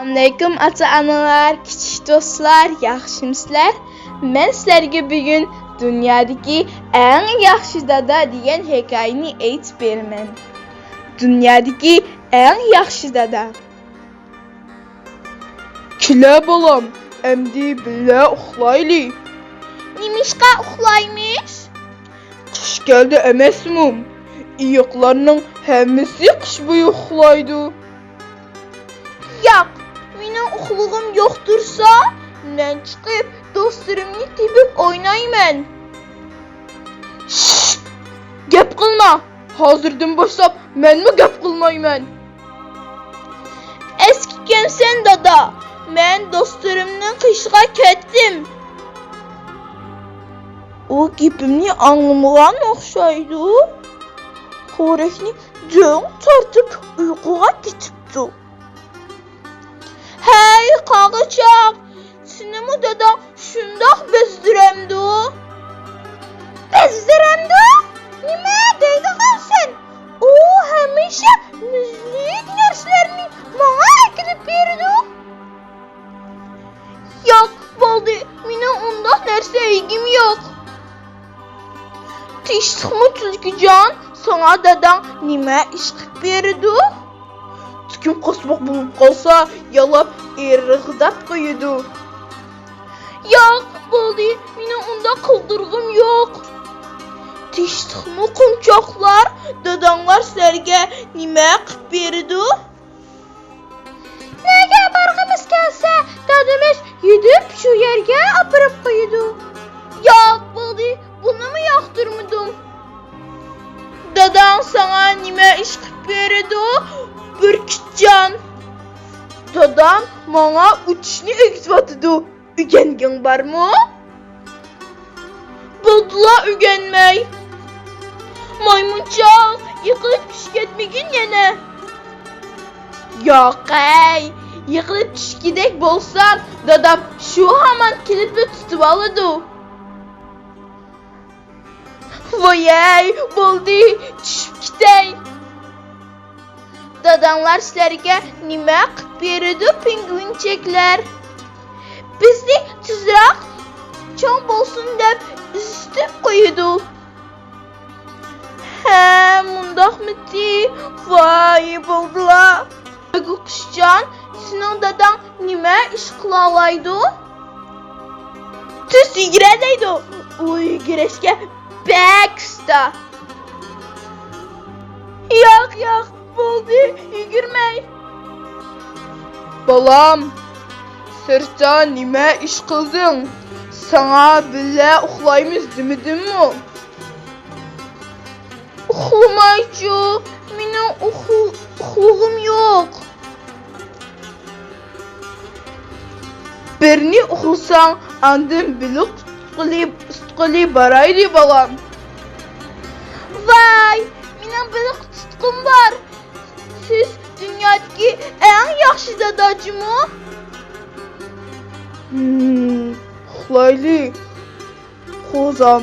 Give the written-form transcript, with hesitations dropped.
Assalamualaikum ata-analar, kichik do'stlar, yaxshimisizlar? Men sizlarga bugun dunyodagi eng yaxshi dada degan hikoyani aytib beraman. Dunyodagi eng yaxshi dada. Kela bolam, endi birga uxlaylik. Nimishqa uxlaymiz? Qish keldi emasmi? Iyoqlarning hammasi qish bo'yi uxlaydi. Yo'q, mening uxlug'im yo'q tursa, men chiqib do'stlarimni tepib o'ynayman. Gap qilma. Hozirdan boshlab menmi gap qilmayman. Eski kimsen dada. Men do'stlarimning qishga ketdim. O gapimni anglamagan o'xshaydi. Xo'rakni jo'n tortib uyquga ketibdi. Hey qag'achaq, senimi dada shundoq bezdiramdi? Bezdiramdi? Nima deydigan sen? U hamisha muzlik narsalarni menga kirib berdi. Yo'q, bo'ldi. Mening undoq narsa yegim yo'q. Tishmi tulkijon, sana dadang nima ish qilib berdi? Kim qosmoq bo'lib qolsa, yalab irg'dab qo'yadi. Yo'q, bo'ldi. Mening unda qildirg'im yo'q. Tishtixmi qunchoqlar, dadanglar sizlarga nima qilib berdi? Nega borg'imiz kelsa, dadamiz yedib shu yerga opirib qo'ydi. Yo'q, bo'ldi. Bunimi yoqtirmadim. Dadang sana nima ish qilib berdi? Burkitjon. Dadam menga uchishni o'rgatyapti. O'rganging bormi? Bo'ldilar o'rganmay. Maymunchoq, yiqilib tushib ketmagin yana. Yo'q-ey, yiqilib tushgidek bo'lsam, dadam shu hamon kelib tutib oladi. Voy, bo'ldi, tushib ketay. Dadanglar sizlarga nima qilib berdi, pingvinchaklar? Bizni tezroq cho'ng bo'lsin deb isitib qo'ydi. Ha, mundoqmidi? Voy, bo'ldilar. Qishjon, sening dadang nima ish qila oladi? Tez yuguradi. U yugurishga bek usta. Yo'q, bo'ldi, yugurmay. Balam, sirtda nima ish qilding? Sana birga uxlaymiz demidimmi? Uxlamaychi, mening uxlug'im yo'q. Birni uxlasang, andin biliq tutqili boraydi balam. Voy, mening biliq tutqim bor. Siz dünyadaki en yaxshi dadacımı? Uxlayli. Qo'zam.